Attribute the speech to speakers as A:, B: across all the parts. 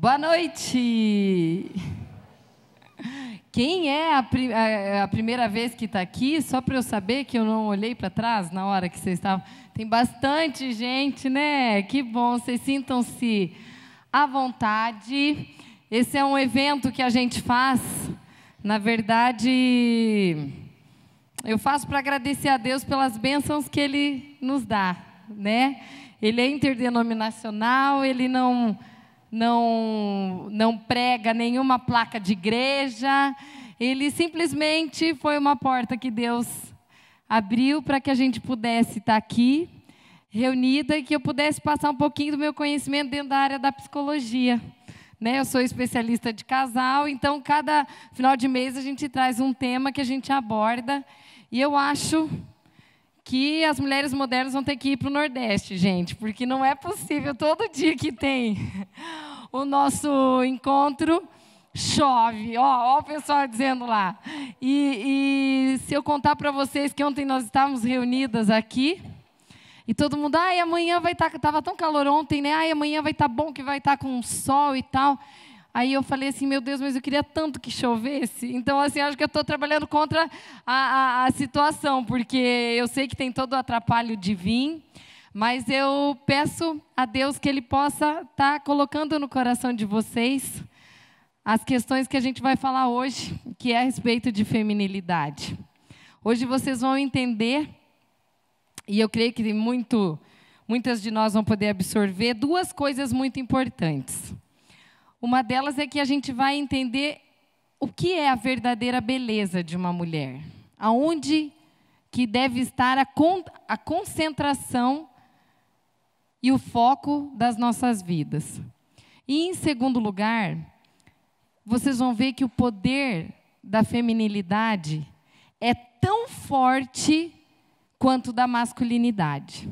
A: Boa noite! Quem é a primeira vez que está aqui? Só para eu saber que eu não olhei para trás na hora que vocês estavam. Tem bastante gente, né? Que bom, vocês sintam-se à vontade. Esse é um evento que a gente faz, na verdade, eu faço para agradecer a Deus pelas bênçãos que Ele nos dá, né? Ele é interdenominacional, Ele não prega nenhuma placa de igreja, ele simplesmente foi uma porta que Deus abriu para que a gente pudesse estar aqui, reunida, e que eu pudesse passar um pouquinho do meu conhecimento dentro da área da psicologia. Né? Eu sou especialista de casal, então cada final de mês a gente traz um tema que a gente aborda, e eu acho que as mulheres modernas vão ter que ir para o Nordeste, gente, porque não é possível, todo dia que tem o nosso encontro, chove. Ó o pessoal dizendo lá. E se eu contar para vocês que ontem nós estávamos reunidas aqui, e todo mundo, amanhã vai estar, estava tão calor ontem, né? Amanhã vai estar bom, que vai estar com sol e tal. Aí eu falei assim, meu Deus, mas eu queria tanto que chovesse. Então, assim, acho que eu estou trabalhando contra a situação, porque eu sei que tem todo o atrapalho de vir, mas eu peço a Deus que Ele possa estar colocando no coração de vocês as questões que a gente vai falar hoje, que é a respeito de feminilidade. Hoje vocês vão entender, e eu creio que muitas de nós vão poder absorver, duas coisas muito importantes. Uma delas é que a gente vai entender o que é a verdadeira beleza de uma mulher. Aonde que deve estar a concentração e o foco das nossas vidas. E, em segundo lugar, vocês vão ver que o poder da feminilidade é tão forte quanto da masculinidade.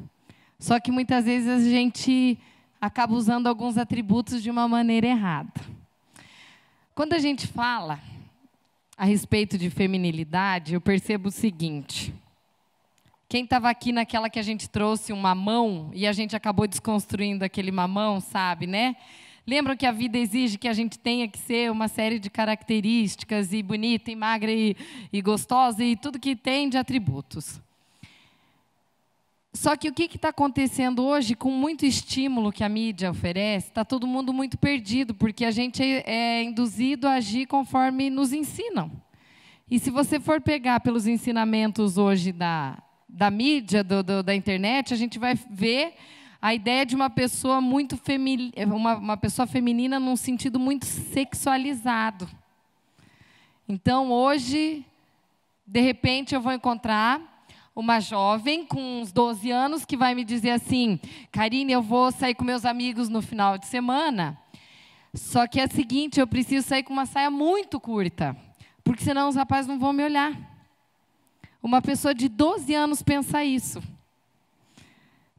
A: Só que muitas vezes a gente acaba usando alguns atributos de uma maneira errada. Quando a gente fala a respeito de feminilidade, eu percebo o seguinte. Quem estava aqui naquela que a gente trouxe um mamão e a gente acabou desconstruindo aquele mamão, sabe, né? Lembram que a vida exige que a gente tenha que ser uma série de características, e bonita, e magra, e gostosa, e tudo que tem de atributos. Só que o que está acontecendo hoje, com muito estímulo que a mídia oferece, está todo mundo muito perdido, porque a gente é induzido a agir conforme nos ensinam. E se você for pegar pelos ensinamentos hoje da mídia, da internet, a gente vai ver a ideia de uma pessoa muito uma pessoa feminina num sentido muito sexualizado. Então, hoje, de repente, eu vou encontrar uma jovem com uns 12 anos que vai me dizer assim, Karine, eu vou sair com meus amigos no final de semana, só que é o seguinte, eu preciso sair com uma saia muito curta, porque senão os rapazes não vão me olhar. Uma pessoa de 12 anos pensa isso.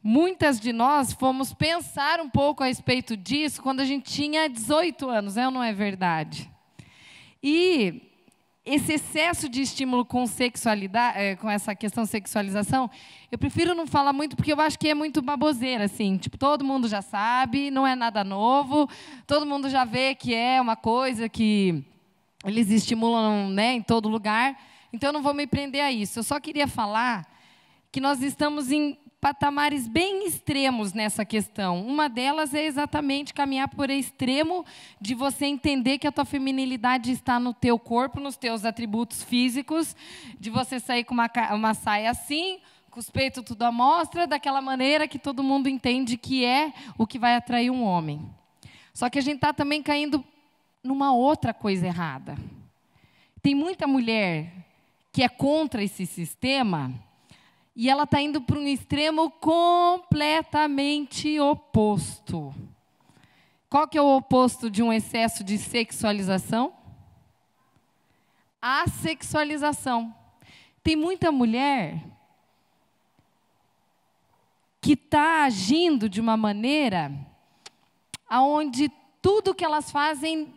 A: Muitas de nós fomos pensar um pouco a respeito disso quando a gente tinha 18 anos, é ou não é verdade? E esse excesso de estímulo com sexualidade, com essa questão de sexualização, eu prefiro não falar muito, porque eu acho que é muito baboseira, assim, tipo, todo mundo já sabe, não é nada novo, todo mundo já vê que é uma coisa que eles estimulam, né, em todo lugar, então eu não vou me prender a isso. Eu só queria falar que nós estamos em patamares bem extremos nessa questão. Uma delas é exatamente caminhar por extremo de você entender que a tua feminilidade está no teu corpo, nos teus atributos físicos, de você sair com uma saia assim, com os peitos tudo à mostra, daquela maneira que todo mundo entende que é o que vai atrair um homem. Só que a gente está também caindo numa outra coisa errada. Tem muita mulher que é contra esse sistema, e ela está indo para um extremo completamente oposto. Qual que é o oposto de um excesso de sexualização? A sexualização. Tem muita mulher que está agindo de uma maneira onde tudo que elas fazem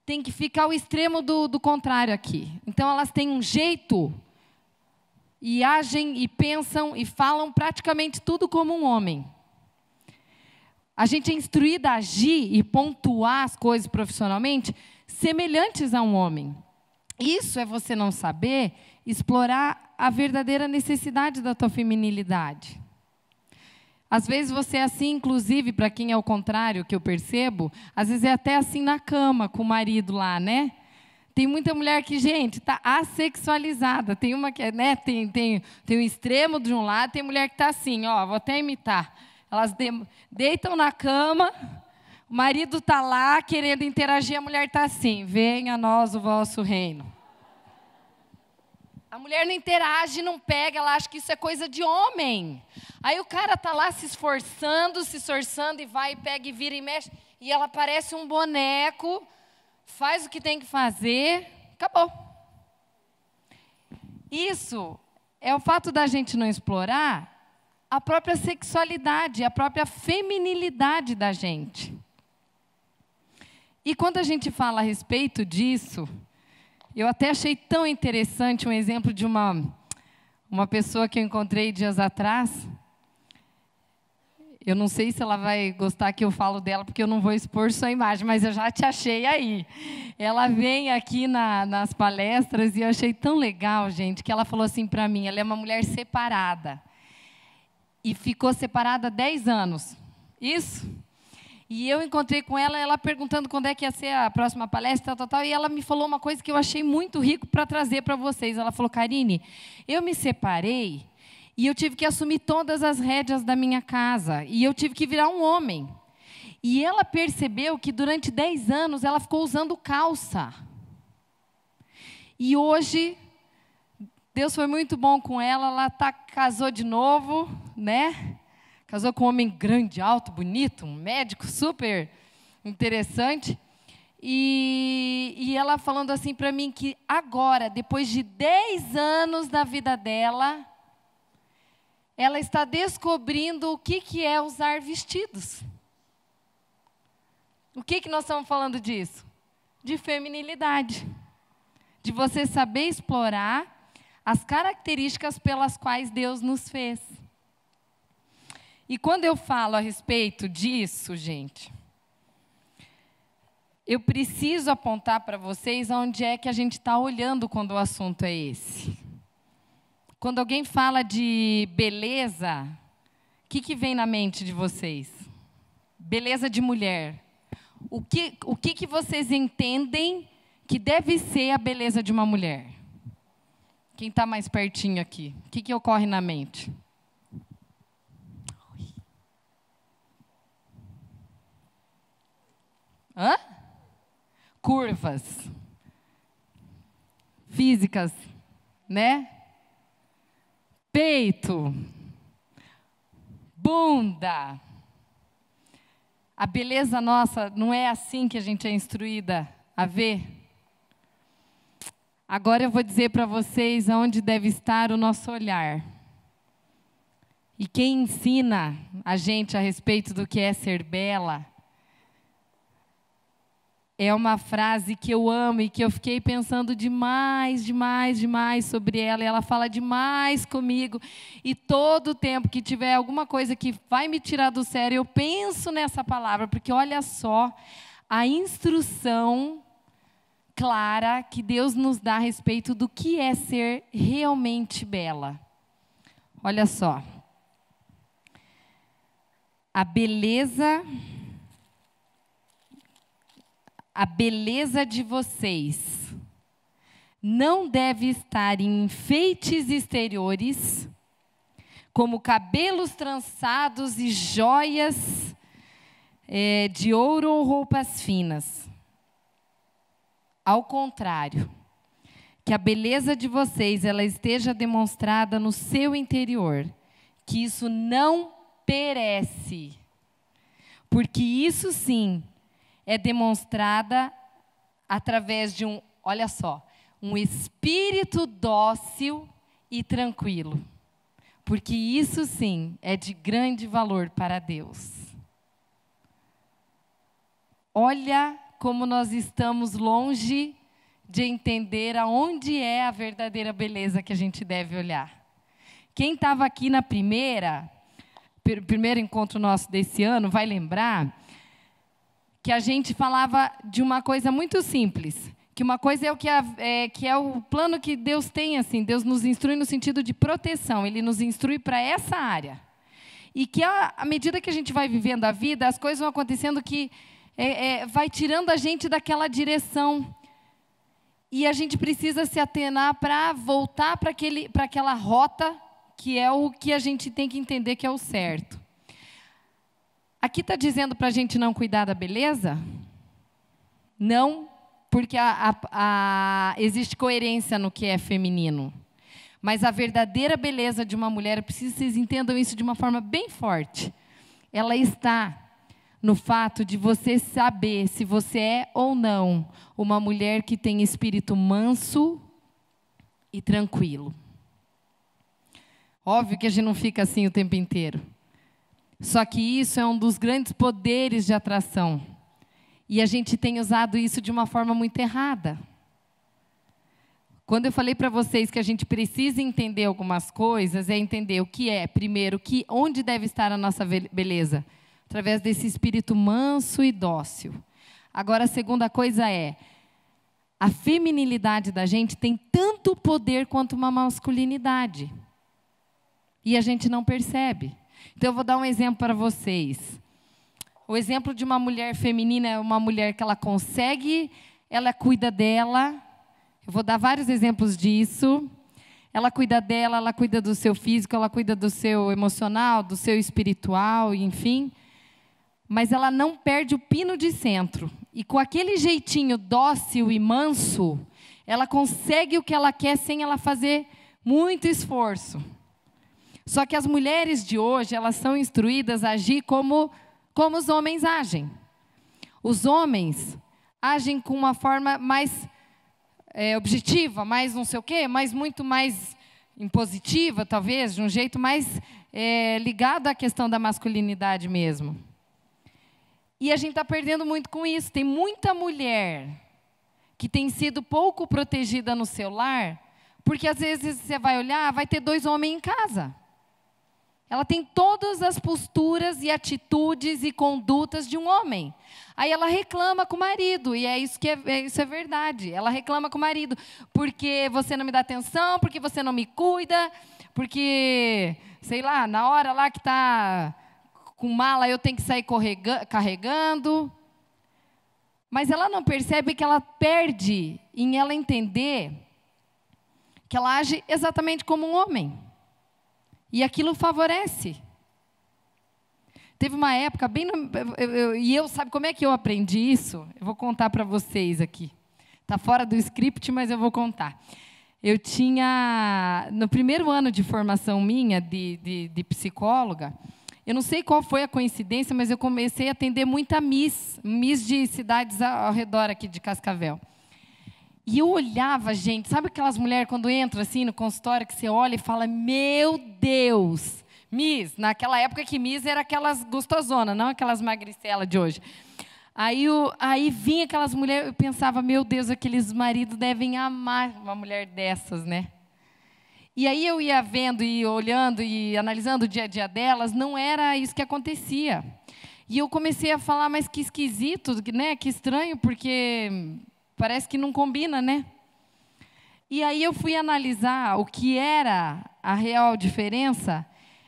A: tem que ficar ao extremo do contrário aqui. Então, elas têm um jeito e agem, e pensam, e falam praticamente tudo como um homem. A gente é instruído a agir e pontuar as coisas profissionalmente semelhantes a um homem. Isso é você não saber explorar a verdadeira necessidade da tua feminilidade. Às vezes você é assim, inclusive, para quem é o contrário, que eu percebo, às vezes é até assim na cama, com o marido lá, né? Tem muita mulher que, gente, está assexualizada. Tem uma que, né, tem o extremo de um lado, tem mulher que está assim, ó, vou até imitar. Elas deitam na cama, o marido está lá querendo interagir, a mulher está assim, venha a nós o vosso reino. A mulher não interage, não pega, ela acha que isso é coisa de homem. Aí o cara está lá se esforçando, e vai, pega e vira e mexe. E ela parece um boneco, faz o que tem que fazer, acabou. Isso é o fato da gente não explorar a própria sexualidade, a própria feminilidade da gente. E quando a gente fala a respeito disso, eu até achei tão interessante um exemplo de uma pessoa que eu encontrei dias atrás. Eu não sei se ela vai gostar que eu falo dela, porque eu não vou expor sua imagem, mas eu já te achei aí. Ela vem aqui nas palestras e eu achei tão legal, gente, que ela falou assim para mim, ela é uma mulher separada. E ficou separada há 10 anos. Isso? E eu encontrei com ela, ela perguntando quando é que ia ser a próxima palestra, tal, e ela me falou uma coisa que eu achei muito rico para trazer para vocês. Ela falou, Karine, eu me separei e eu tive que assumir todas as rédeas da minha casa. E eu tive que virar um homem. E ela percebeu que durante 10 anos ela ficou usando calça. E hoje, Deus foi muito bom com ela casou de novo, né? Casou com um homem grande, alto, bonito, um médico super interessante. E ela falando assim para mim que agora, depois de 10 anos da vida dela, ela está descobrindo o que é usar vestidos. O que nós estamos falando disso? De feminilidade. De você saber explorar as características pelas quais Deus nos fez. E quando eu falo a respeito disso, gente, eu preciso apontar para vocês onde é que a gente está olhando quando o assunto é esse. Quando alguém fala de beleza, o que vem na mente de vocês? Beleza de mulher. O que vocês entendem que deve ser a beleza de uma mulher? Quem está mais pertinho aqui? O que ocorre na mente? Hã? Curvas. Físicas, né? Peito. Bunda. A beleza nossa não é assim que a gente é instruída a ver? Agora eu vou dizer para vocês aonde deve estar o nosso olhar. E quem ensina a gente a respeito do que é ser bela, é uma frase que eu amo e que eu fiquei pensando demais sobre ela. E ela fala demais comigo. E todo tempo que tiver alguma coisa que vai me tirar do sério, eu penso nessa palavra. Porque olha só a instrução clara que Deus nos dá a respeito do que é ser realmente bela. Olha só. A beleza de vocês não deve estar em enfeites exteriores, como cabelos trançados e joias de ouro ou roupas finas. Ao contrário, que a beleza de vocês ela esteja demonstrada no seu interior, que isso não perece, porque isso sim é demonstrada através de olha só, um espírito dócil e tranquilo. Porque isso sim é de grande valor para Deus. Olha como nós estamos longe de entender aonde é a verdadeira beleza que a gente deve olhar. Quem estava aqui na primeira, primeiro encontro nosso desse ano vai lembrar que a gente falava de uma coisa muito simples, que uma coisa é que é o plano que Deus tem, assim, Deus nos instrui no sentido de proteção, Ele nos instrui para essa área. E que à medida que a gente vai vivendo a vida, as coisas vão acontecendo que vai tirando a gente daquela direção. E a gente precisa se atenar para voltar para aquela rota, que é o que a gente tem que entender que é o certo. Aqui está dizendo para a gente não cuidar da beleza? Não, porque existe coerência no que é feminino. Mas a verdadeira beleza de uma mulher, eu preciso que vocês entendam isso de uma forma bem forte. Ela está no fato de você saber se você é ou não uma mulher que tem espírito manso e tranquilo. Óbvio que a gente não fica assim o tempo inteiro. Só que isso é um dos grandes poderes de atração. E a gente tem usado isso de uma forma muito errada. Quando eu falei para vocês que a gente precisa entender algumas coisas, é entender o que é, primeiro, onde deve estar a nossa beleza. Através desse espírito manso e dócil. Agora, a segunda coisa é, a feminilidade da gente tem tanto poder quanto uma masculinidade. E a gente não percebe. Então, eu vou dar um exemplo para vocês. O exemplo de uma mulher feminina é uma mulher que ela consegue, ela cuida dela. Eu vou dar vários exemplos disso. Ela cuida dela, ela cuida do seu físico, ela cuida do seu emocional, do seu espiritual, enfim. Mas ela não perde o pino de centro. E com aquele jeitinho dócil e manso, ela consegue o que ela quer sem ela fazer muito esforço. Só que as mulheres de hoje, elas são instruídas a agir como os homens agem. Os homens agem com uma forma mais objetiva, mais não sei o quê, mas muito mais impositiva, talvez, de um jeito mais ligado à questão da masculinidade mesmo. E a gente está perdendo muito com isso. Tem muita mulher que tem sido pouco protegida no seu lar, porque às vezes você vai olhar, vai ter 2 homens em casa. Ela tem todas as posturas e atitudes e condutas de um homem. Aí ela reclama com o marido, e isso é verdade. Ela reclama com o marido, porque você não me dá atenção, porque você não me cuida, porque, sei lá, na hora lá que está com mala eu tenho que sair carregando. Mas ela não percebe que ela perde em ela entender que ela age exatamente como um homem. E aquilo favorece. Teve uma época, sabe como é que eu aprendi isso? Eu vou contar para vocês aqui. Está fora do script, mas eu vou contar. Eu tinha, no primeiro ano de formação minha, de psicóloga, eu não sei qual foi a coincidência, mas eu comecei a atender muita miss de cidades ao redor aqui de Cascavel. E eu olhava, gente, sabe aquelas mulheres quando entram assim no consultório, que você olha e fala, meu Deus, Miss, naquela época que Miss era aquelas gostosonas, não aquelas magricelas de hoje. Aí vinha aquelas mulheres, eu pensava, meu Deus, aqueles maridos devem amar uma mulher dessas, né? E aí eu ia vendo e olhando e analisando o dia a dia delas, não era isso que acontecia. E eu comecei a falar, mas que esquisito, né? Que estranho, porque parece que não combina, né? E aí eu fui analisar o que era a real diferença,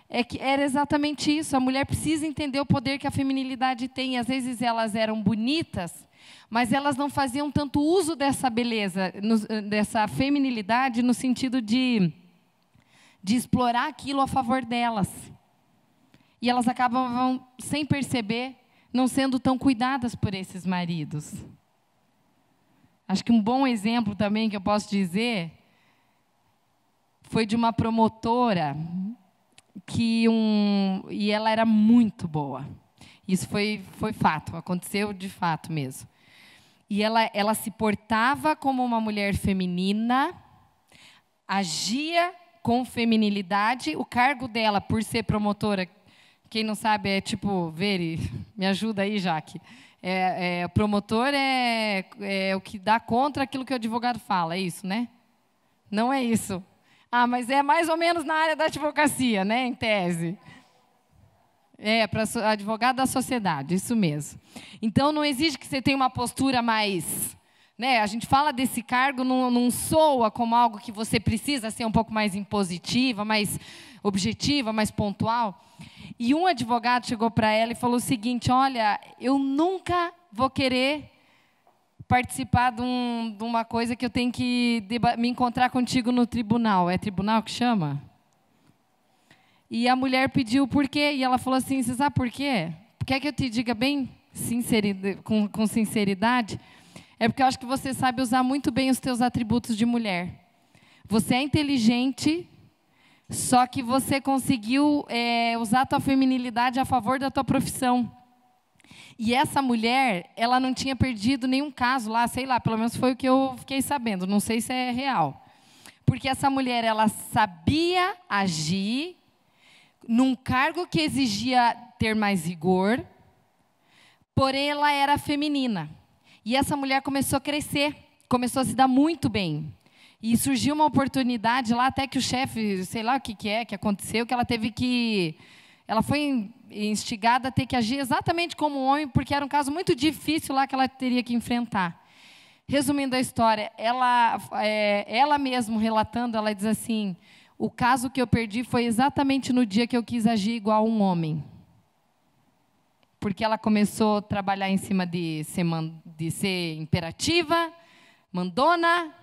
A: é que era exatamente isso. A mulher precisa entender o poder que a feminilidade tem. Às vezes elas eram bonitas, mas elas não faziam tanto uso dessa beleza, dessa feminilidade, no sentido de explorar aquilo a favor delas. E elas acabavam, sem perceber, não sendo tão cuidadas por esses maridos. Acho que um bom exemplo também que eu posso dizer foi de uma promotora e ela era muito boa. Isso foi fato, aconteceu de fato mesmo. E ela se portava como uma mulher feminina, agia com feminilidade. O cargo dela, por ser promotora, quem não sabe, é tipo, me ajuda aí, Jaque. Promotor é o que dá contra aquilo que o advogado fala, é isso, né? Não é isso. Ah, mas é mais ou menos na área da advocacia, né, em tese. Para advogado da sociedade, isso mesmo. Então, não exige que você tenha uma postura mais... Né? A gente fala desse cargo, não soa como algo que você precisa ser um pouco mais impositiva, mais objetiva, mais pontual. E um advogado chegou para ela e falou o seguinte: olha, eu nunca vou querer participar de uma coisa que eu tenho que me encontrar contigo no tribunal. É tribunal que chama? E a mulher pediu por quê? E ela falou assim: você sabe por quê? Quer que eu te diga bem com sinceridade? É porque eu acho que você sabe usar muito bem os teus atributos de mulher. Você é inteligente, só que você conseguiu usar a tua feminilidade a favor da tua profissão. E essa mulher, ela não tinha perdido nenhum caso lá, sei lá, pelo menos foi o que eu fiquei sabendo, não sei se é real. Porque essa mulher, ela sabia agir num cargo que exigia ter mais rigor, porém ela era feminina. E essa mulher começou a crescer, começou a se dar muito bem. E surgiu uma oportunidade lá, até que o chefe, sei lá o que aconteceu, que ela teve que... Ela foi instigada a ter que agir exatamente como um homem, porque era um caso muito difícil lá que ela teria que enfrentar. Resumindo a história, ela mesma relatando, ela diz assim: o caso que eu perdi foi exatamente no dia que eu quis agir igual um homem. Porque ela começou a trabalhar em cima de ser imperativa, mandona,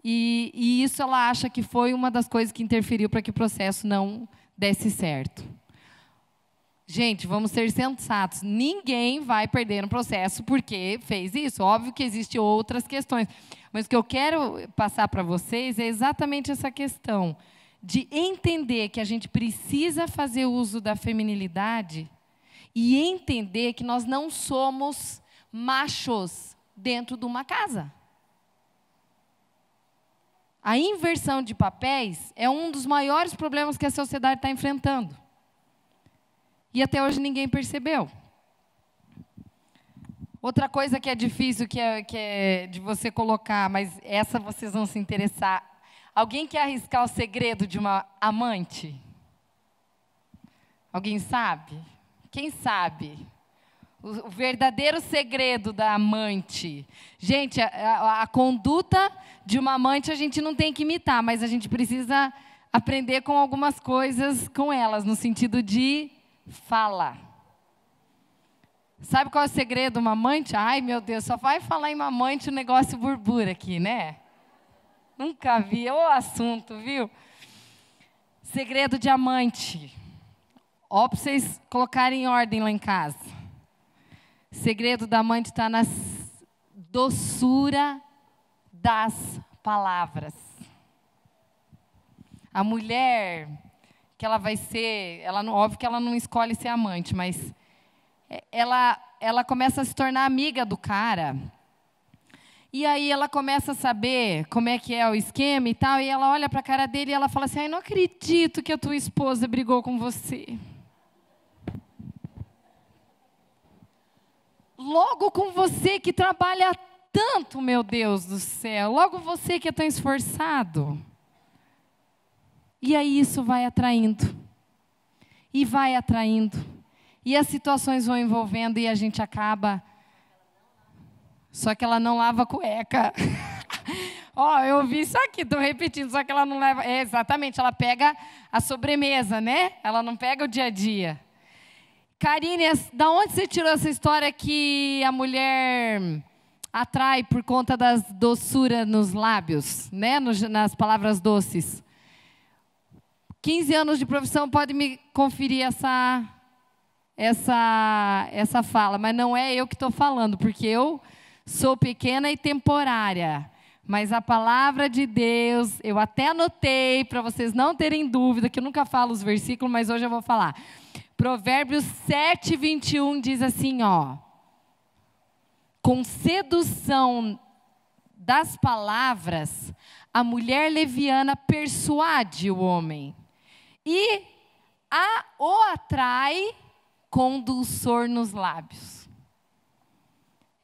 A: e isso ela acha que foi uma das coisas que interferiu para que o processo não desse certo. Gente, vamos ser sensatos. Ninguém vai perder um processo porque fez isso. Óbvio que existem outras questões. Mas o que eu quero passar para vocês é exatamente essa questão de entender que a gente precisa fazer uso da feminilidade e entender que nós não somos machos dentro de uma casa. A inversão de papéis é um dos maiores problemas que a sociedade está enfrentando. E até hoje ninguém percebeu. Outra coisa que é difícil, que é de você colocar, mas essa vocês vão se interessar. Alguém quer arriscar o segredo de uma amante? Alguém sabe? Quem sabe? O verdadeiro segredo da amante. Gente, a conduta de uma amante a gente não tem que imitar, mas a gente precisa aprender com algumas coisas com elas, no sentido de fala. Sabe qual é o segredo de uma amante? Ai, meu Deus, só vai falar em uma amante o negócio burbura aqui, né? Nunca vi, ô assunto, viu? Segredo de amante. Ó, para vocês colocarem em ordem lá em casa. Segredo da amante está na doçura das palavras. A mulher que ela vai ser, óbvio que ela não escolhe ser amante, mas ela começa a se tornar amiga do cara. E aí ela começa a saber como é que é o esquema e tal, e ela olha para a cara dele e ela fala assim: ai, não acredito que a tua esposa brigou com você. Logo com você que trabalha tanto, meu Deus do céu. Logo você que é tão esforçado. E aí isso vai atraindo. E vai atraindo. E as situações vão envolvendo e a gente acaba... Só que ela não lava a cueca. Ó, eu ouvi isso aqui, estou repetindo, só que ela não leva... exatamente, ela pega a sobremesa, né? Ela não pega o dia a dia. Karine, da onde você tirou essa história que a mulher atrai por conta das doçuras nos lábios, né? Nas palavras doces? 15 anos de profissão, pode me conferir essa fala, mas não é eu que estou falando, porque eu sou pequena e temporária. Mas a palavra de Deus, eu até anotei para vocês não terem dúvida, que eu nunca falo os versículos, mas hoje eu vou falar. Provérbios 7, 21 diz assim, ó: com sedução das palavras, a mulher leviana persuade o homem e o atrai com dulçor nos lábios.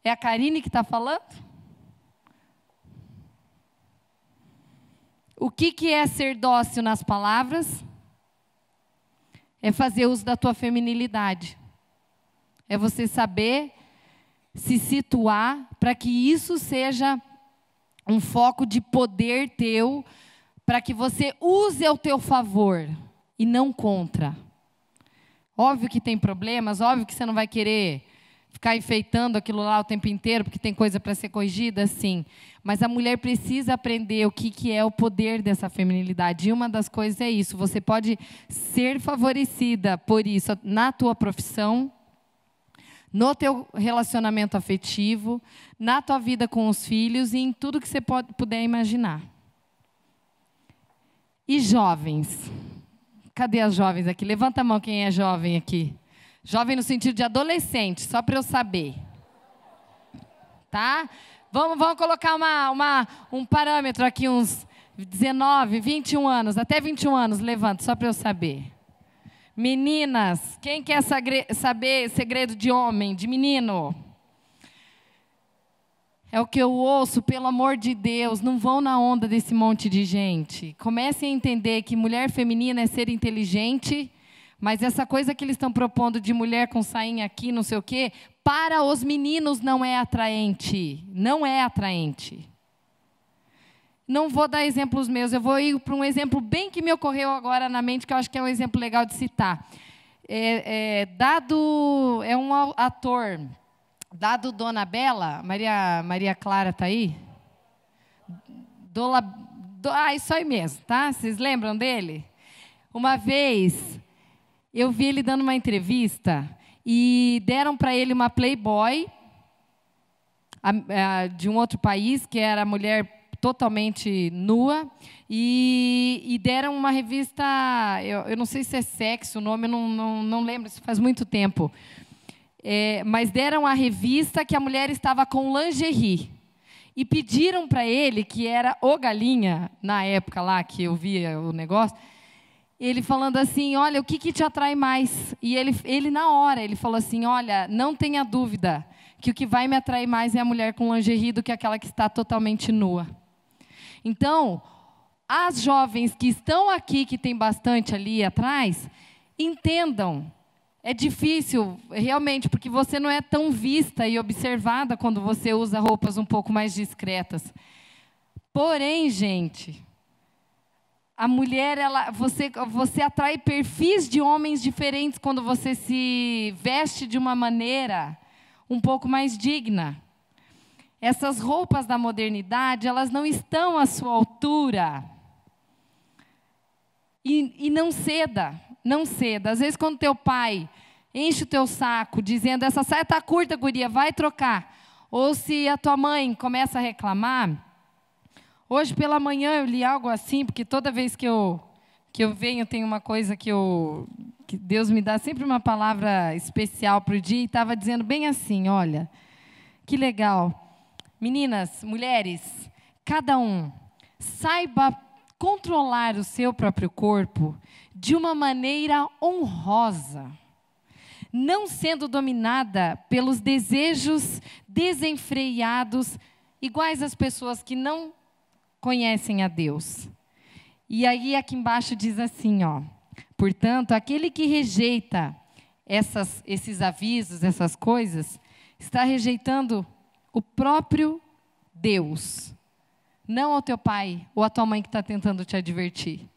A: É a Karine que está falando? O que é ser dócil nas palavras? é fazer uso da tua feminilidade. É você saber se situar para que isso seja um foco de poder teu, para que você use ao teu favor e não contra. Óbvio que tem problemas, óbvio que você não vai querer ficar enfeitando aquilo lá o tempo inteiro, porque tem coisa para ser corrigida, sim. Mas a mulher precisa aprender o que é o poder dessa feminilidade. E uma das coisas é isso. Você pode ser favorecida por isso na tua profissão, no teu relacionamento afetivo, na tua vida com os filhos e em tudo que você puder imaginar. E jovens? Cadê as jovens aqui? Levanta a mão quem é jovem aqui. Jovem no sentido de adolescente, só para eu saber. Tá? Vamos colocar um parâmetro aqui, uns 19, 21 anos, até 21 anos, levanta, só para eu saber. Meninas, quem quer saber segredo de homem, de menino? É o que eu ouço, pelo amor de Deus, não vão na onda desse monte de gente. Comecem a entender que mulher feminina é ser inteligente, mas essa coisa que eles estão propondo de mulher com sainha aqui, não sei o quê, para os meninos não é atraente. Não é atraente. Não vou dar exemplos meus, eu vou ir para um exemplo bem que me ocorreu agora na mente, que eu acho que é um exemplo legal de citar. É um ator, Dado Dona Bela, Maria Clara está aí? Isso aí mesmo, tá? Vocês lembram dele? Uma vez, eu vi ele dando uma entrevista e deram para ele uma Playboy de um outro país, que era mulher totalmente nua, e deram uma revista, eu não sei se é Sexo o nome, eu não lembro, isso faz muito tempo. Mas deram a revista que a mulher estava com lingerie. E pediram para ele, que era o Galinha, na época lá que eu via o negócio, ele falando assim, olha, o que te atrai mais? E ele na hora, ele falou assim, olha, não tenha dúvida que o que vai me atrair mais é a mulher com lingerie do que aquela que está totalmente nua. Então, as jovens que estão aqui, que tem bastante ali atrás, entendam. É difícil, realmente, porque você não é tão vista e observada quando você usa roupas um pouco mais discretas. Porém, gente, a mulher, você atrai perfis de homens diferentes quando você se veste de uma maneira um pouco mais digna. Essas roupas da modernidade, elas não estão à sua altura. E não ceda, não ceda. Às vezes, quando teu pai enche o teu saco, dizendo, essa saia está curta, guria, vai trocar. Ou se a tua mãe começa a reclamar. Hoje, pela manhã, eu li algo assim, porque toda vez que eu venho, tem uma coisa que Deus me dá sempre uma palavra especial para o dia, e estava dizendo bem assim, olha, que legal. Meninas, mulheres, cada um saiba controlar o seu próprio corpo de uma maneira honrosa, não sendo dominada pelos desejos desenfreados, iguais às pessoas que não conhecem a Deus. E aí aqui embaixo diz assim, ó, portanto, aquele que rejeita esses avisos, essas coisas, está rejeitando o próprio Deus, não ao teu pai ou à tua mãe que está tentando te advertir.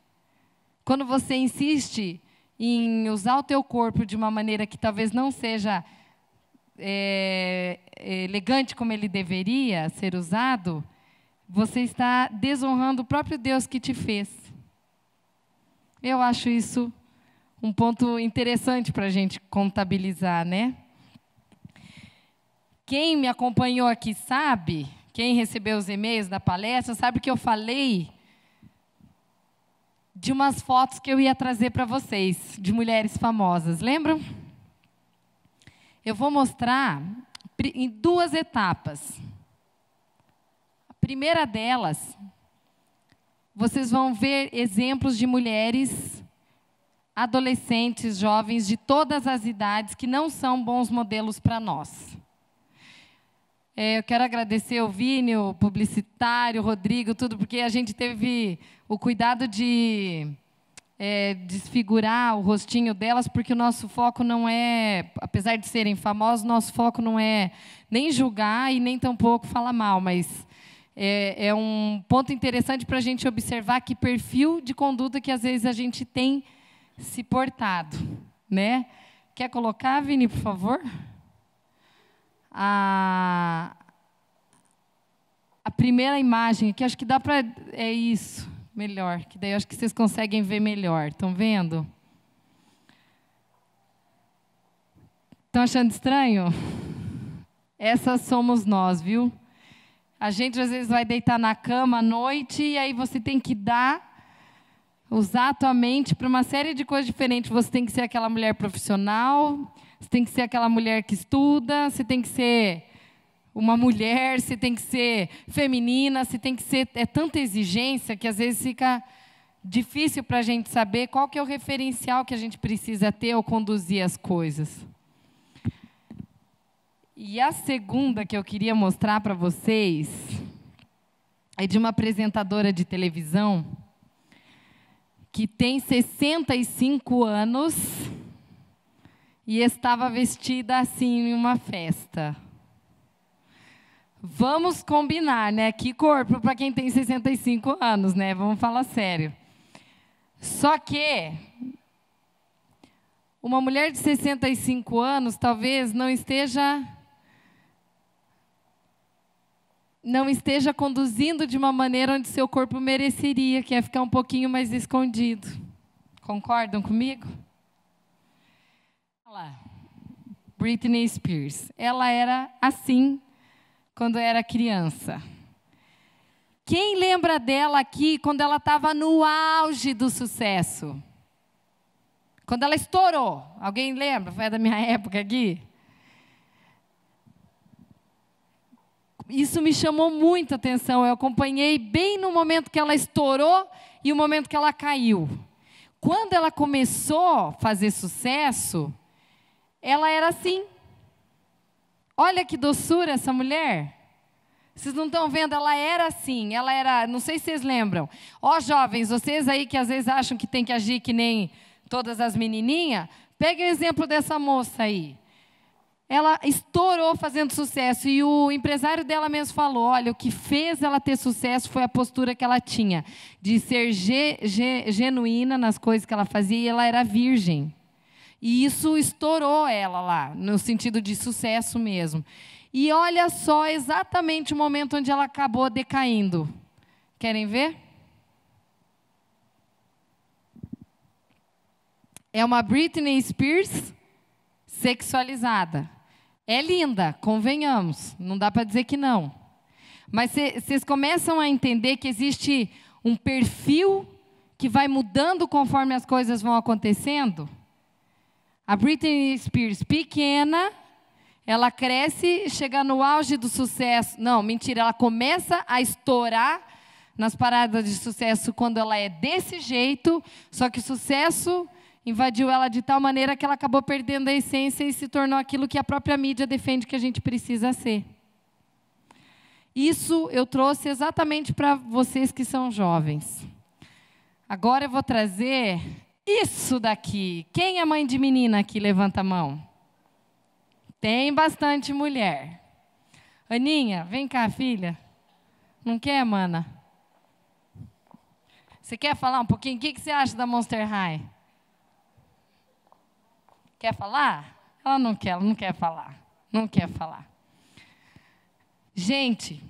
A: Quando você insiste em usar o teu corpo de uma maneira que talvez não seja elegante como ele deveria ser usado, você está desonrando o próprio Deus que te fez. Eu acho isso um ponto interessante para a gente contabilizar, né? Quem me acompanhou aqui sabe, quem recebeu os e-mails da palestra, sabe que eu falei de umas fotos que eu ia trazer para vocês, de mulheres famosas, lembram? Eu vou mostrar em 2 etapas. A primeira delas, vocês vão ver exemplos de mulheres, adolescentes, jovens, de todas as idades, que não são bons modelos para nós. Eu quero agradecer ao Vini, o publicitário, o Rodrigo, tudo, porque a gente teve o cuidado de desfigurar o rostinho delas, porque o nosso foco não é, apesar de serem famosos, nosso foco não é nem julgar e nem tampouco falar mal, mas é um ponto interessante para a gente observar que perfil de conduta que às vezes a gente tem se portado, né? Quer colocar, Vini, por favor? A primeira imagem aqui, acho que dá para... É isso, melhor, que daí acho que vocês conseguem ver melhor. Estão vendo? Estão achando estranho? Essas somos nós, viu? A gente, às vezes, vai deitar na cama à noite e aí você tem que usar a tua mente para uma série de coisas diferentes. Você tem que ser aquela mulher profissional, você tem que ser aquela mulher que estuda, você tem que ser uma mulher, você tem que ser feminina, você tem que ser... É tanta exigência que, às vezes, fica difícil para a gente saber qual que é o referencial que a gente precisa ter ao conduzir as coisas. E a segunda que eu queria mostrar para vocês é de uma apresentadora de televisão que tem 65 anos e estava vestida assim em uma festa. Vamos combinar, né? Que corpo para quem tem 65 anos, né? Vamos falar sério. Só que uma mulher de 65 anos talvez não esteja conduzindo de uma maneira onde seu corpo mereceria, que é ficar um pouquinho mais escondido. Concordam comigo? Olha lá. Britney Spears. Ela era assim quando era criança. Quem lembra dela aqui quando ela estava no auge do sucesso? Quando ela estourou. Alguém lembra? Foi da minha época aqui. Isso me chamou muita atenção. Eu acompanhei bem no momento que ela estourou e o momento que ela caiu. Quando ela começou a fazer sucesso, ela era assim. Olha que doçura essa mulher. Vocês não estão vendo? Ela era assim. Ela era, não sei se vocês lembram. Ó, jovens, vocês aí que às vezes acham que tem que agir que nem todas as menininhas, peguem o exemplo dessa moça aí. Ela estourou fazendo sucesso e o empresário dela mesmo falou, olha, o que fez ela ter sucesso foi a postura que ela tinha, de ser genuína nas coisas que ela fazia, e ela era virgem. E isso estourou ela lá, no sentido de sucesso mesmo. E olha só exatamente o momento onde ela acabou decaindo. Querem ver? É uma Britney Spears sexualizada. É linda, convenhamos, não dá para dizer que não. Mas vocês começam a entender que existe um perfil que vai mudando conforme as coisas vão acontecendo? A Britney Spears, pequena, ela cresce, chega no auge do sucesso. Não, mentira, ela começa a estourar nas paradas de sucesso quando ela é desse jeito, só que o sucesso invadiu ela de tal maneira que ela acabou perdendo a essência e se tornou aquilo que a própria mídia defende que a gente precisa ser. Isso eu trouxe exatamente para vocês que são jovens. Agora eu vou trazer isso daqui. Quem é mãe de menina aqui? Levanta a mão. Tem bastante mulher. Aninha, vem cá, filha. Não quer, mana? Você quer falar um pouquinho? O que você acha da Monster High? Quer falar? Ela não quer falar. Não quer falar. Gente,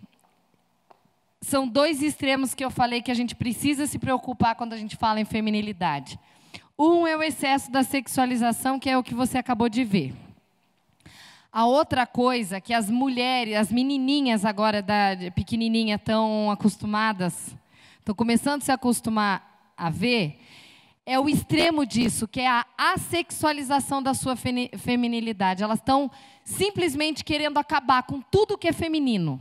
A: são dois extremos que eu falei que a gente precisa se preocupar quando a gente fala em feminilidade. Um é o excesso da sexualização, que é o que você acabou de ver. A outra coisa que as mulheres, as menininhas agora, pequenininha, estão acostumadas, estão começando a se acostumar a ver, é o extremo disso, que é a assexualização da sua feminilidade. Elas estão simplesmente querendo acabar com tudo que é feminino.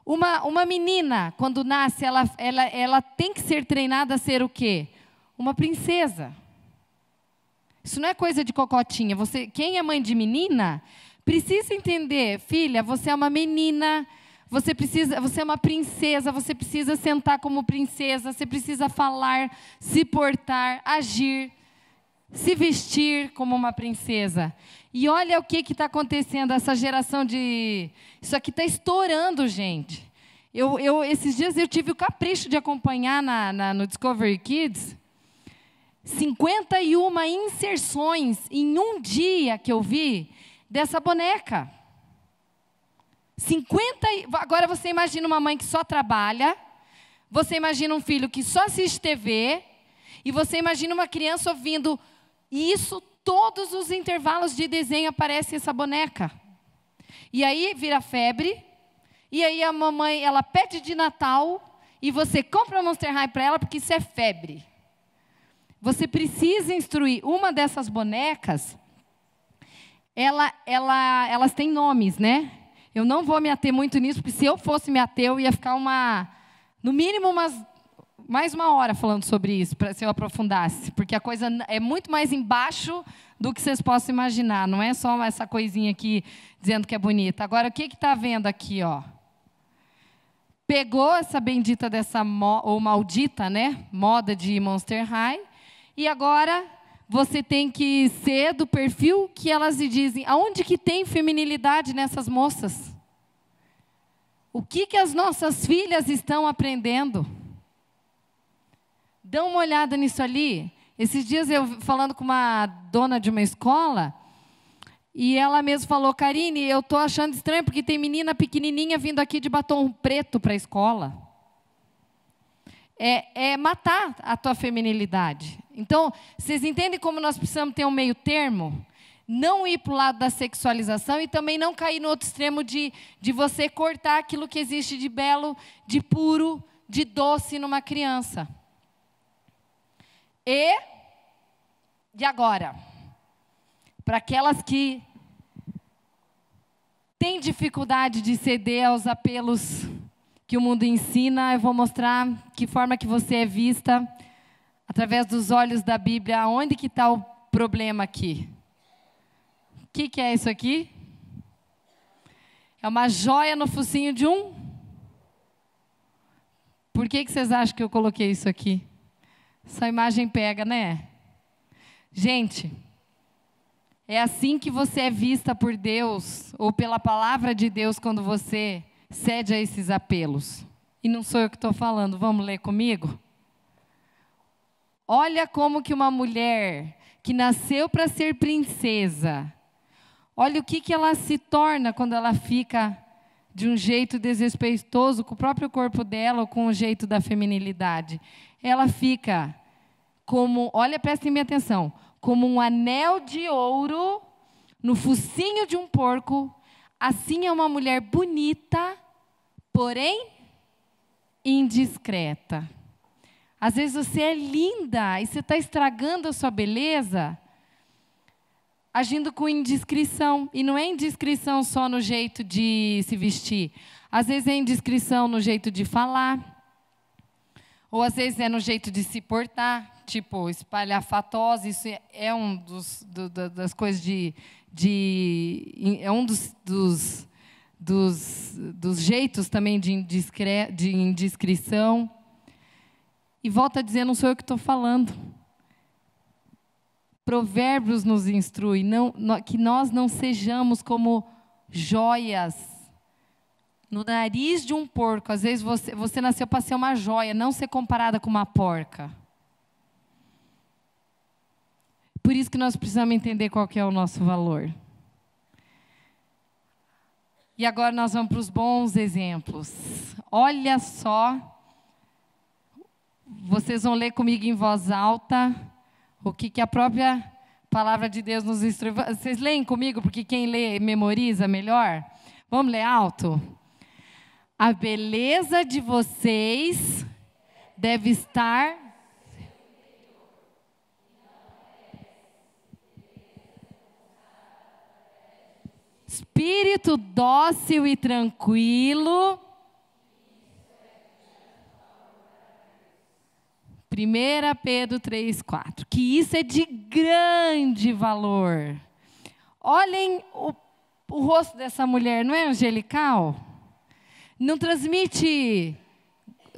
A: Uma menina, quando nasce, ela tem que ser treinada a ser o quê? Uma princesa. Isso não é coisa de cocotinha. Quem é mãe de menina, precisa entender, filha, você é uma menina, Você é uma princesa, você precisa sentar como princesa, você precisa falar, se portar, agir, se vestir como uma princesa. E olha o que está acontecendo, essa geração de... Isso aqui está estourando, gente. Esses dias eu tive o capricho de acompanhar no Discovery Kids 51 inserções em um dia que eu vi dessa boneca. Agora você imagina uma mãe que só trabalha, você imagina um filho que só assiste TV, e você imagina uma criança ouvindo isso, todos os intervalos de desenho aparece essa boneca. E aí vira febre, e aí a mamãe, ela pede de Natal, e você compra Monster High para ela, porque isso é febre. Você precisa instruir. Uma dessas bonecas, elas têm nomes, né? Eu não vou me ater muito nisso, porque se eu fosse me ater, eu ia ficar no mínimo mais uma hora falando sobre isso, se eu aprofundasse. Porque a coisa é muito mais embaixo do que vocês possam imaginar. Não é só essa coisinha aqui dizendo que é bonita. Agora, o que está vendo aqui, ó? Pegou essa bendita ou maldita, né? Moda de Monster High. E agora você tem que ser do perfil que elas dizem. Aonde que tem feminilidade nessas moças? O que as nossas filhas estão aprendendo? Dá uma olhada nisso ali. Esses dias eu falando com uma dona de uma escola, e ela mesma falou, Karine, eu estou achando estranho, porque tem menina pequenininha vindo aqui de batom preto para a escola. É matar a tua feminilidade. Então, vocês entendem como nós precisamos ter um meio termo? Não ir para o lado da sexualização e também não cair no outro extremo de você cortar aquilo que existe de belo, de puro, de doce numa criança. E agora? Para aquelas que têm dificuldade de ceder aos apelos que o mundo ensina, eu vou mostrar que forma que você é vista através dos olhos da Bíblia. Onde que está o problema aqui? O que é isso aqui? É uma joia no focinho de um? Por que vocês acham que eu coloquei isso aqui? Essa imagem pega, né? Gente, é assim que você é vista por Deus, ou pela palavra de Deus, quando você cede a esses apelos. E não sou eu que estou falando, vamos ler comigo? Olha como que uma mulher que nasceu para ser princesa, olha o que ela se torna quando ela fica de um jeito desrespeitoso com o próprio corpo dela ou com o jeito da feminilidade. Ela fica como, olha, prestem bem atenção, como um anel de ouro no focinho de um porco. Assim é uma mulher bonita, porém indiscreta. Às vezes você é linda e você está estragando a sua beleza agindo com indiscrição. E não é indiscrição só no jeito de se vestir. Às vezes é indiscrição no jeito de falar. Ou às vezes é no jeito de se portar. Tipo, espalhafatosa. Isso é um das coisas é um dos jeitos também de indiscrição. E volta a dizer, não sou eu que estou falando. Provérbios nos instrui que nós não sejamos como joias no nariz de um porco. Às vezes você nasceu para ser uma joia, não ser comparada com uma porca. Por isso que nós precisamos entender qual que é o nosso valor. E agora nós vamos para os bons exemplos. Olha só. Vocês vão ler comigo em voz alta o que a própria palavra de Deus nos instrui. Vocês leem comigo, porque quem lê memoriza melhor? Vamos ler alto? A beleza de vocês deve estar... Espírito dócil e tranquilo. 1 Pedro 3,4. Que isso é de grande valor. Olhem o rosto dessa mulher, não é angelical? Não transmite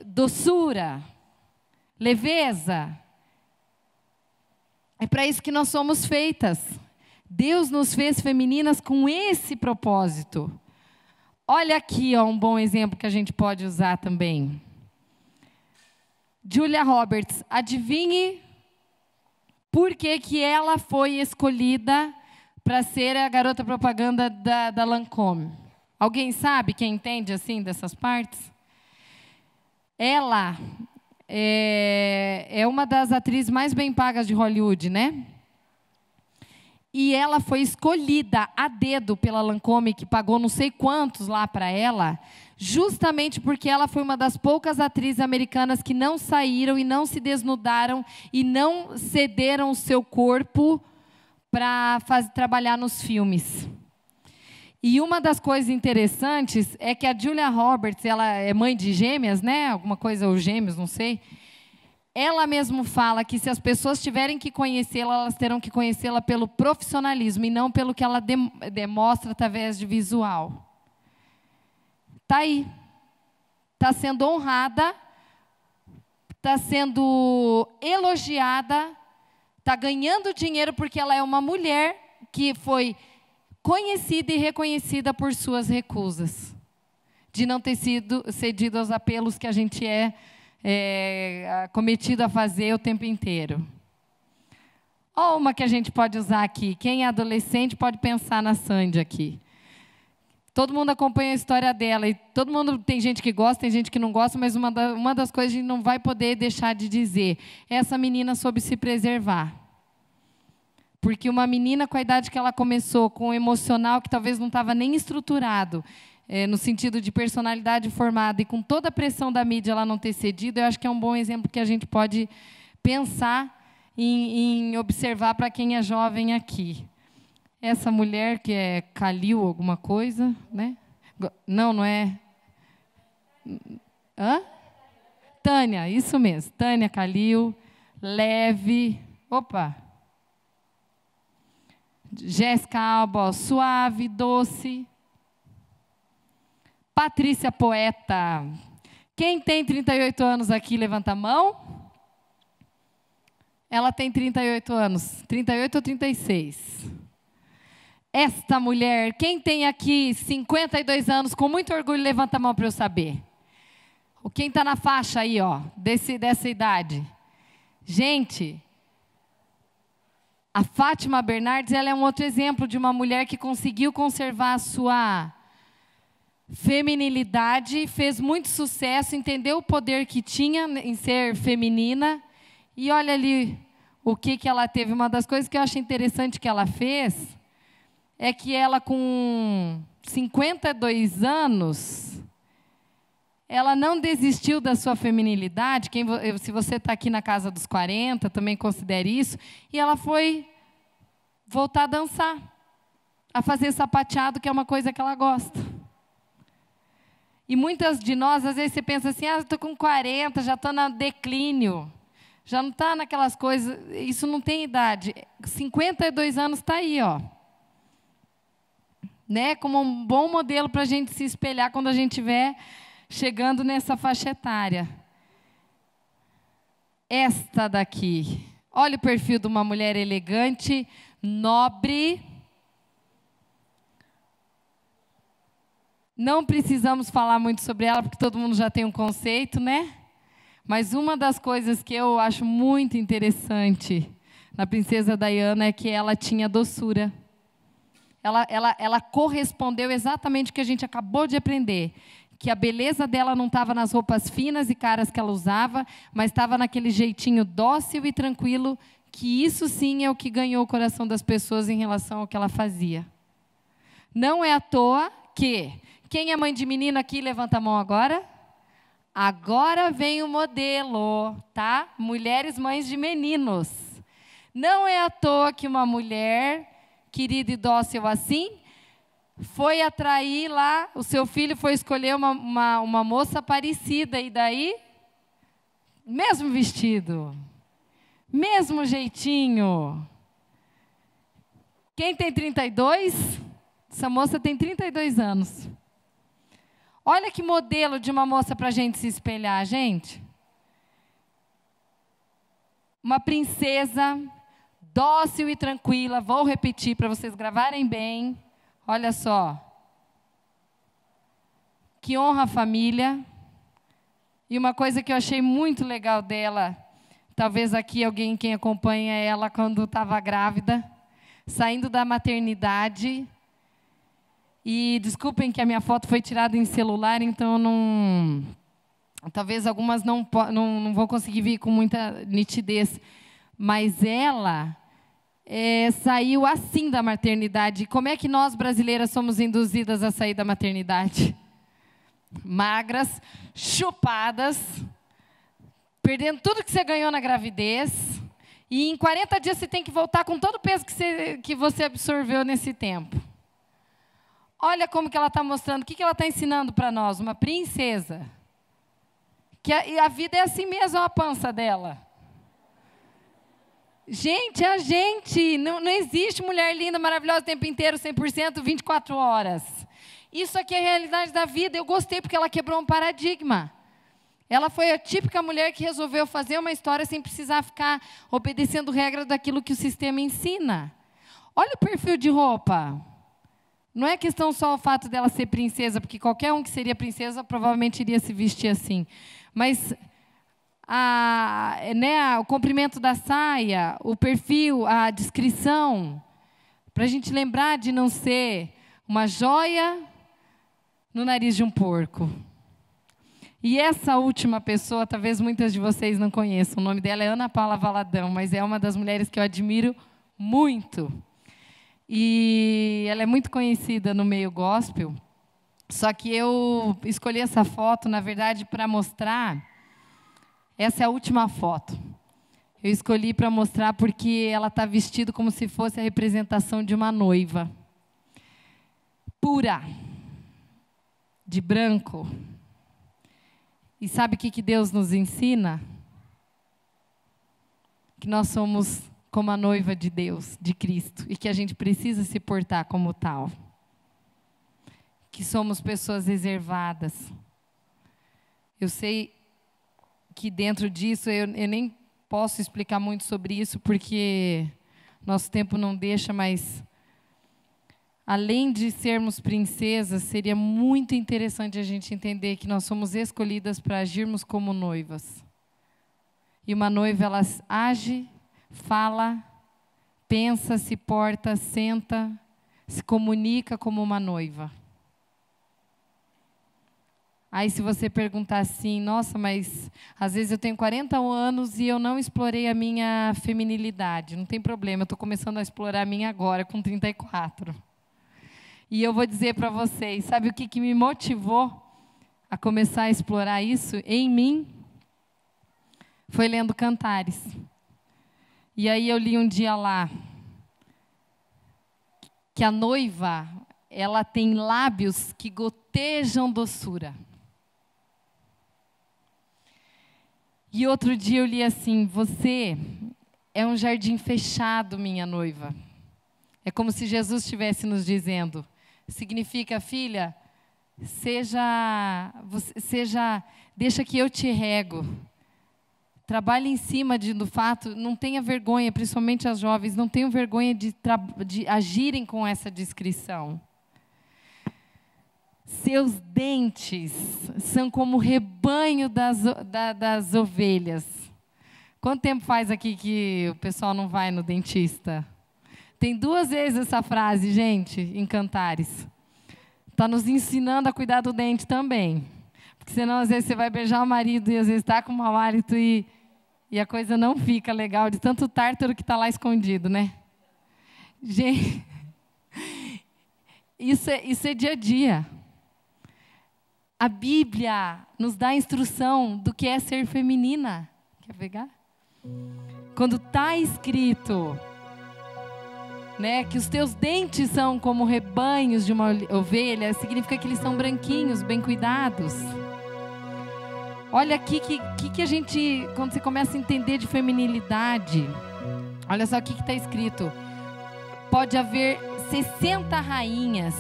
A: doçura, leveza. É para isso que nós somos feitas. Deus nos fez femininas com esse propósito. Olha aqui, ó, um bom exemplo que a gente pode usar também. Julia Roberts, adivinhe por que ela foi escolhida para ser a garota propaganda da Lancôme? Alguém sabe, quem entende assim dessas partes? Ela é uma das atrizes mais bem pagas de Hollywood, né? E ela foi escolhida a dedo pela Lancôme, que pagou não sei quantos lá para ela, justamente porque ela foi uma das poucas atrizes americanas que não saíram e não se desnudaram e não cederam o seu corpo para trabalhar nos filmes. E uma das coisas interessantes é que a Julia Roberts, ela é mãe de gêmeas, né? Alguma coisa, ou gêmeos, não sei. Ela mesmo fala que se as pessoas tiverem que conhecê-la, elas terão que conhecê-la pelo profissionalismo e não pelo que ela demonstra através de visual. Está aí. Está sendo honrada, está sendo elogiada, está ganhando dinheiro porque ela é uma mulher que foi conhecida e reconhecida por suas recusas, de não ter sido cedido aos apelos que a gente é cometido a fazer o tempo inteiro. Olha uma que a gente pode usar aqui. Quem é adolescente pode pensar na Sandy aqui. Todo mundo acompanha a história dela, e todo mundo, tem gente que gosta, tem gente que não gosta, mas uma das coisas que a gente não vai poder deixar de dizer, essa menina soube se preservar. Porque uma menina com a idade que ela começou, com o emocional que talvez não estava nem estruturado, no sentido de personalidade formada, e com toda a pressão da mídia ela não ter cedido, eu acho que é um bom exemplo que a gente pode pensar em observar para quem é jovem aqui. Essa mulher que é Kalil alguma coisa, né? Não é? Hã? Tânia, isso mesmo. Tânia Kalil, leve. Opa! Jéssica Alba, suave, doce. Patrícia Poeta. Quem tem 38 anos aqui, levanta a mão. Ela tem 38 anos. 38 ou 36? Esta mulher, quem tem aqui 52 anos, com muito orgulho, levanta a mão para eu saber. Quem está na faixa aí, ó, dessa idade? Gente, a Fátima Bernardes, ela é um outro exemplo de uma mulher que conseguiu conservar a sua feminilidade, fez muito sucesso, entendeu o poder que tinha em ser feminina. E olha ali o que ela teve. Uma das coisas que eu acho interessante que ela fez é que ela, com 52 anos, ela não desistiu da sua feminilidade. Se você está aqui na casa dos 40, também considere isso. E ela foi voltar a dançar, a fazer sapateado, que é uma coisa que ela gosta. E muitas de nós, às vezes, você pensa assim, estou com 40, já estou no declínio. Já não está naquelas coisas, isso não tem idade. 52 anos está aí, ó. Né? Como um bom modelo para a gente se espelhar quando a gente estiver chegando nessa faixa etária. Esta daqui. Olha o perfil de uma mulher elegante, nobre. Não precisamos falar muito sobre ela, porque todo mundo já tem um conceito, né? Mas uma das coisas que eu acho muito interessante na princesa Diana é que ela tinha doçura. Ela correspondeu exatamente o que a gente acabou de aprender. Que a beleza dela não estava nas roupas finas e caras que ela usava, mas estava naquele jeitinho dócil e tranquilo, que isso sim é o que ganhou o coração das pessoas em relação ao que ela fazia. Não é à toa que... Quem é mãe de menino aqui, levanta a mão agora. Agora vem o modelo, tá? Mulheres mães de meninos. Não é à toa que uma mulher querida e dócil assim, foi atrair lá, o seu filho foi escolher uma moça parecida, e daí, mesmo vestido, mesmo jeitinho. Quem tem 32? Essa moça tem 32 anos. Olha que modelo de uma moça para a gente se espelhar, gente. Uma princesa, dócil e tranquila. Vou repetir para vocês gravarem bem. Olha só. Que honra a família. E uma coisa que eu achei muito legal dela, talvez aqui alguém quem acompanha ela quando estava grávida, saindo da maternidade. E desculpem que a minha foto foi tirada em celular, então talvez algumas não vão conseguir ver com muita nitidez. Mas ela saiu assim da maternidade. Como é que nós brasileiras somos induzidas a sair da maternidade? Magras, chupadas, perdendo tudo que você ganhou na gravidez, e em 40 dias você tem que voltar com todo o peso que você absorveu nesse tempo. Olha como que ela está mostrando, o que ela está ensinando para nós, uma princesa. Que a vida é assim mesmo, a pança dela. Gente, não existe mulher linda, maravilhosa o tempo inteiro, 100%, 24 horas. Isso aqui é a realidade da vida. Eu gostei porque ela quebrou um paradigma. Ela foi a típica mulher que resolveu fazer uma história sem precisar ficar obedecendo regras daquilo que o sistema ensina. Olha o perfil de roupa. Não é questão só o fato dela ser princesa, porque qualquer um que seria princesa provavelmente iria se vestir assim. Mas o comprimento da saia, o perfil, a descrição, para a gente lembrar de não ser uma joia no nariz de um porco. E essa última pessoa, talvez muitas de vocês não conheçam, o nome dela é Ana Paula Valadão, mas é uma das mulheres que eu admiro muito. E ela é muito conhecida no meio gospel, só que eu escolhi essa foto, na verdade, para mostrar, essa é a última foto. Eu escolhi para mostrar porque ela está vestida como se fosse a representação de uma noiva. Pura, de branco. E sabe o que Deus nos ensina? Que nós somos como a noiva de Deus, de Cristo, e que a gente precisa se portar como tal. Que somos pessoas reservadas. Eu sei que dentro disso, eu nem posso explicar muito sobre isso, porque nosso tempo não deixa, mas além de sermos princesas, seria muito interessante a gente entender que nós somos escolhidas para agirmos como noivas. E uma noiva, ela age, fala, pensa, se porta, senta, se comunica como uma noiva. Aí se você perguntar assim, nossa, mas às vezes eu tenho 40 anos e eu não explorei a minha feminilidade. Não tem problema, eu estou começando a explorar a minha agora, com 34. E eu vou dizer para vocês, sabe o que me motivou a começar a explorar isso em mim? Foi lendo Cantares. E aí eu li um dia lá, que a noiva, ela tem lábios que gotejam doçura. E outro dia eu li assim, você é um jardim fechado, minha noiva. É como se Jesus estivesse nos dizendo, significa, filha, deixa que eu te rego. Trabalhe em cima do fato, não tenha vergonha, principalmente as jovens, não tenham vergonha de agirem com essa discrição. Seus dentes são como o rebanho das ovelhas. Quanto tempo faz aqui que o pessoal não vai no dentista? Tem 2 vezes essa frase, gente, em Cantares. Está nos ensinando a cuidar do dente também. Porque senão, às vezes, você vai beijar o marido e às vezes está com mau hálito e a coisa não fica legal, de tanto tártaro que está lá escondido, né? Gente, isso é dia a dia. A Bíblia nos dá a instrução do que é ser feminina. Quer pegar? Quando está escrito, né, que os teus dentes são como rebanhos de uma ovelha, significa que eles são branquinhos, bem cuidados. Olha aqui que a gente, quando você começa a entender de feminilidade, olha só o que está escrito. Pode haver 60 rainhas,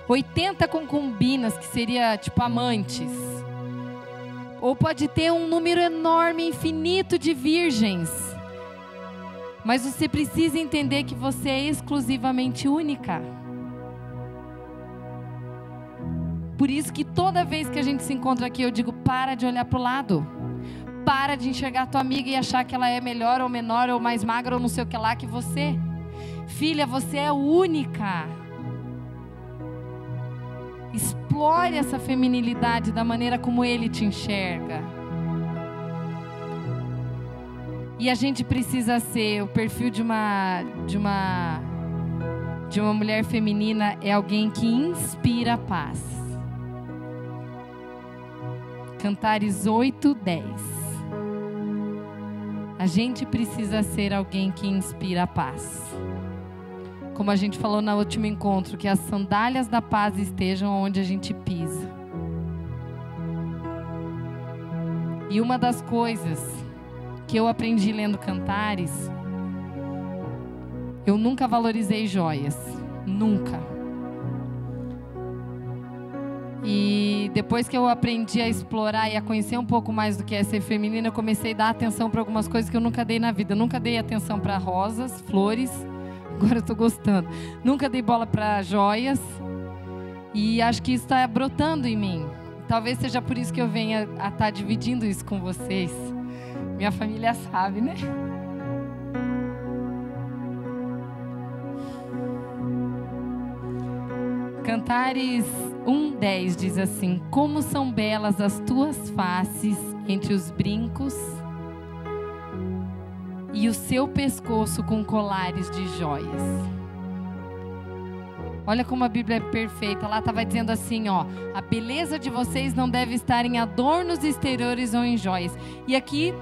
A: 80 concubinas, que seria tipo amantes. Ou pode ter um número enorme, infinito de virgens. Mas você precisa entender que você é exclusivamente única. Por isso que toda vez que a gente se encontra aqui, eu digo, para de olhar para o lado. Para de enxergar a tua amiga e achar que ela é melhor ou menor ou mais magra ou não sei o que lá que você. Filha, você é única. Explore essa feminilidade da maneira como ele te enxerga. E a gente precisa ser, o perfil de uma mulher feminina é alguém que inspira a paz. Cantares 8:10. A gente precisa ser alguém que inspira a paz. Como a gente falou no último encontro, que as sandálias da paz estejam onde a gente pisa. E uma das coisas que eu aprendi lendo Cantares, eu nunca valorizei joias. Nunca. E depois que eu aprendi a explorar e a conhecer um pouco mais do que é ser feminina, eu comecei a dar atenção para algumas coisas que eu nunca dei na vida. Eu nunca dei atenção para rosas, flores. Agora eu estou gostando. Nunca dei bola para joias. E acho que isso está brotando em mim. Talvez seja por isso que eu venha a estar dividindo isso com vocês. Minha família sabe, né? Cantares 1:10 diz assim: como são belas as tuas faces entre os brincos e o seu pescoço com colares de joias. Olha como a Bíblia é perfeita. Lá estava dizendo assim, ó: a beleza de vocês não deve estar em adornos exteriores ou em joias. E aqui,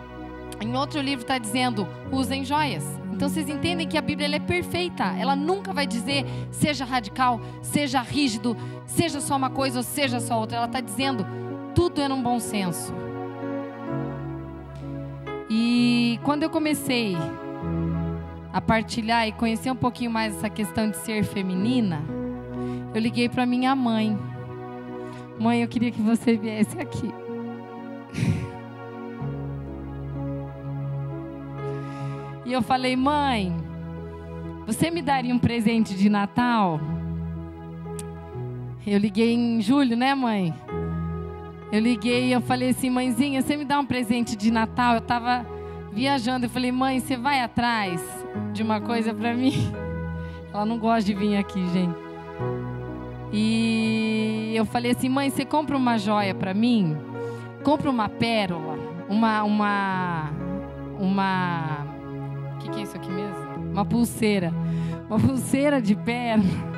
A: em outro livro, está dizendo: usem joias. Então vocês entendem que a Bíblia ela é perfeita. Ela nunca vai dizer seja radical, seja rígido, seja só uma coisa ou seja só outra. Ela está dizendo tudo é num bom senso. E quando eu comecei a partilhar e conhecer um pouquinho mais essa questão de ser feminina, eu liguei para minha mãe. Mãe, eu queria que você viesse aqui. E eu falei: mãe, você me daria um presente de Natal? Eu liguei em julho, né, mãe? Eu liguei e eu falei assim: mãezinha, você me dá um presente de Natal? Eu estava viajando, eu falei: mãe, você vai atrás de uma coisa para mim? Ela não gosta de vir aqui, gente. E eu falei assim: mãe, você compra uma joia para mim? Compra uma pérola, o que é isso aqui mesmo? Uma pulseira de pérola.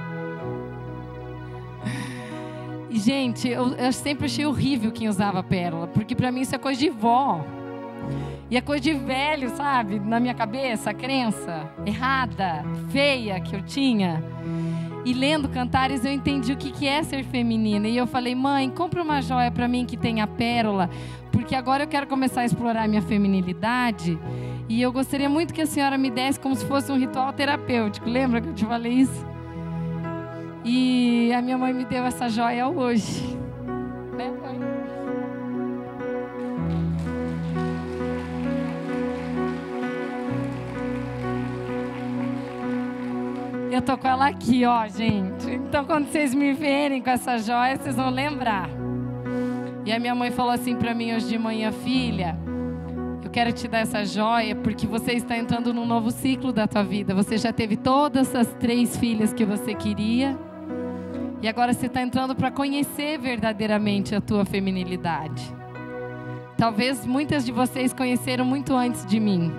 A: E gente, eu sempre achei horrível quem usava pérola, porque para mim isso é coisa de vó. E é coisa de velho, sabe? Na minha cabeça, a crença errada, feia que eu tinha. E lendo Cantares eu entendi o que é ser feminina. E eu falei: mãe, compra uma joia para mim que tenha pérola, porque agora eu quero começar a explorar a minha feminilidade. E eu gostaria muito que a senhora me desse como se fosse um ritual terapêutico. Lembra que eu te falei isso? E a minha mãe me deu essa joia hoje. Né, mãe? Eu tô com ela aqui, ó, gente. Então, quando vocês me verem com essa joia, vocês vão lembrar. E a minha mãe falou assim pra mim hoje de manhã: filha, eu quero te dar essa joia porque você está entrando num novo ciclo da tua vida. Você já teve todas as 3 filhas que você queria. E agora você está entrando para conhecer verdadeiramente a tua feminilidade. Talvez muitas de vocês conheceram muito antes de mim.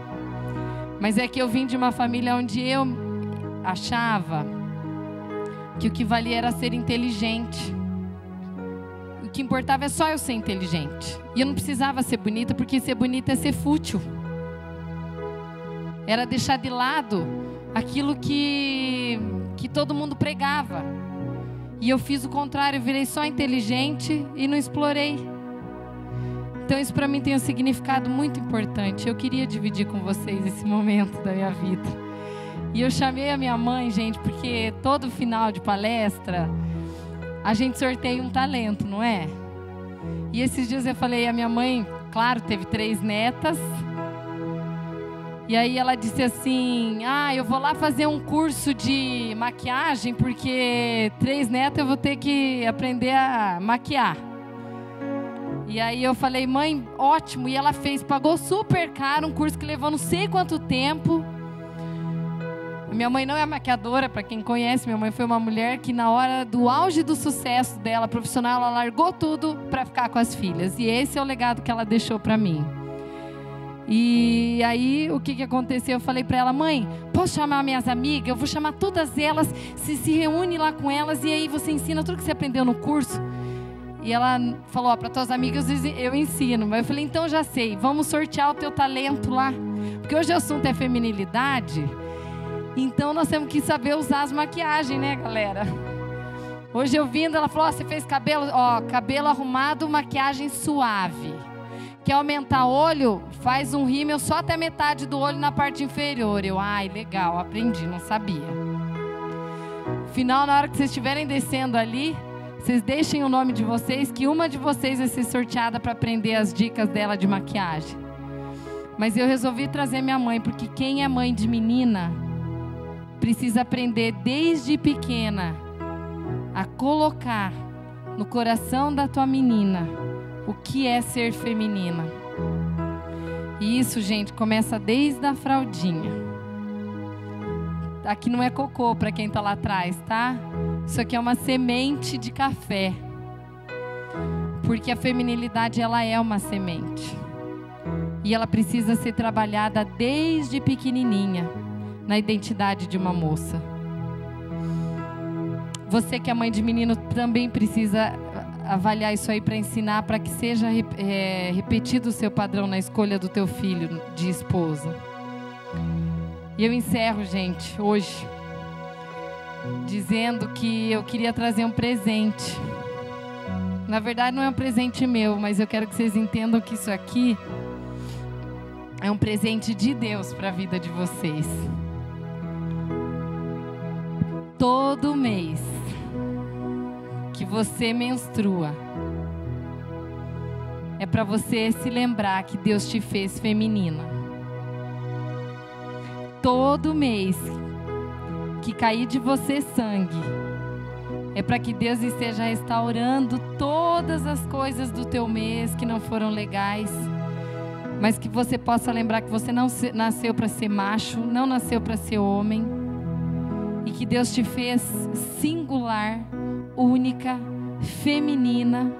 A: Mas é que eu vim de uma família onde eu achava que o que valia era ser inteligente. O que importava é só eu ser inteligente. E eu não precisava ser bonita, porque ser bonita é ser fútil. Era deixar de lado aquilo que todo mundo pregava. E eu fiz o contrário, eu virei só inteligente e não explorei. Então isso para mim tem um significado muito importante. Eu queria dividir com vocês esse momento da minha vida. E eu chamei a minha mãe, gente, porque todo final de palestra a gente sorteia um talento, não é? E esses dias eu falei, a minha mãe, claro, teve 3 netas. E aí ela disse assim, eu vou lá fazer um curso de maquiagem, porque 3 netas eu vou ter que aprender a maquiar. E aí eu falei, mãe, ótimo. E ela fez, pagou super caro, um curso que levou não sei quanto tempo. Minha mãe não é maquiadora, para quem conhece, minha mãe foi uma mulher que na hora do auge do sucesso dela profissional, ela largou tudo para ficar com as filhas. E esse é o legado que ela deixou para mim. E aí, o que aconteceu? Eu falei para ela, mãe, posso chamar minhas amigas? Eu vou chamar todas elas, se reúne lá com elas e aí você ensina tudo que você aprendeu no curso. E ela falou, para tuas amigas eu ensino. Mas eu falei, então já sei, vamos sortear o teu talento lá. Porque hoje o assunto é feminilidade, então nós temos que saber usar as maquiagens, né, galera? Hoje eu vindo, ela falou, você fez cabelo, cabelo arrumado, maquiagem suave. Quer aumentar olho? Faz um rímel só até metade do olho na parte inferior. Eu, legal, aprendi, não sabia. Final, na hora que vocês estiverem descendo ali, vocês deixem o nome de vocês, que uma de vocês vai ser sorteada para aprender as dicas dela de maquiagem. Mas eu resolvi trazer minha mãe, porque quem é mãe de menina precisa aprender desde pequena a colocar no coração da tua menina o que é ser feminina. E isso, gente, começa desde a fraldinha. Aqui não é cocô para quem está lá atrás, tá? Isso aqui é uma semente de café. Porque a feminilidade, ela é uma semente. E ela precisa ser trabalhada desde pequenininha, na identidade de uma moça. Você que é mãe de menino também precisa avaliar isso aí para ensinar, para que seja repetido o seu padrão na escolha do teu filho de esposa. E eu encerro, gente, hoje, dizendo que eu queria trazer um presente. Na verdade não é um presente meu, mas eu quero que vocês entendam que isso aqui é um presente de Deus para a vida de vocês. Todo mês que você menstrua, é para você se lembrar que Deus te fez feminina. Todo mês que cair de você sangue, é para que Deus esteja restaurando todas as coisas do teu mês que não foram legais, mas que você possa lembrar que você não nasceu para ser macho, não nasceu para ser homem, e que Deus te fez singular, única, feminina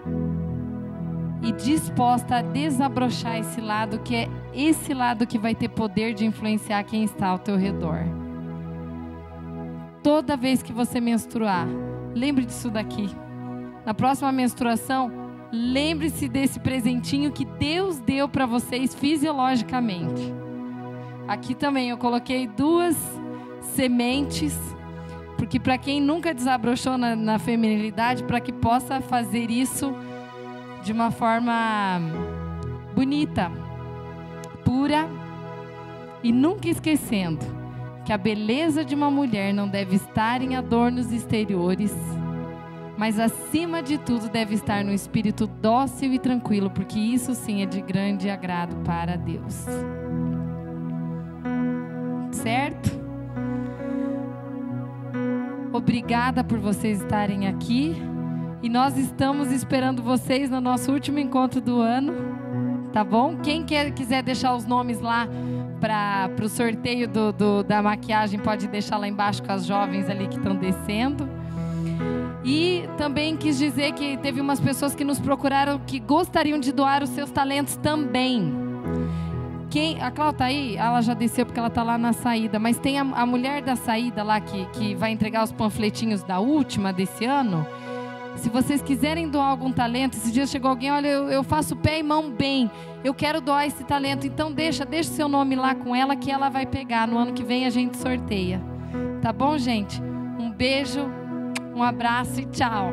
A: e disposta a desabrochar esse lado, que é esse lado que vai ter poder de influenciar quem está ao teu redor. Toda vez que você menstruar, lembre disso daqui. Na próxima menstruação, lembre-se desse presentinho que Deus deu para vocês fisiologicamente. Aqui também eu coloquei 2 sementes, porque para quem nunca desabrochou na feminilidade, para que possa fazer isso de uma forma bonita, pura, e nunca esquecendo que a beleza de uma mulher não deve estar em adornos exteriores, mas acima de tudo deve estar no espírito dócil e tranquilo, porque isso sim é de grande agrado para Deus. Certo? Obrigada por vocês estarem aqui. E nós estamos esperando vocês no nosso último encontro do ano. Tá bom? Quem quiser deixar os nomes lá para o sorteio da maquiagem, pode deixar lá embaixo com as jovens ali que estão descendo. E também quis dizer que teve umas pessoas que nos procuraram que gostariam de doar os seus talentos também. A Cláudia tá aí? Ela já desceu porque ela tá lá na saída. Mas tem a mulher da saída lá que vai entregar os panfletinhos da última desse ano. Se vocês quiserem doar algum talento, esses dias chegou alguém, olha, eu faço pé e mão bem, eu quero doar esse talento, então deixa seu nome lá com ela que ela vai pegar. No ano que vem a gente sorteia. Tá bom, gente? Um beijo, um abraço e tchau.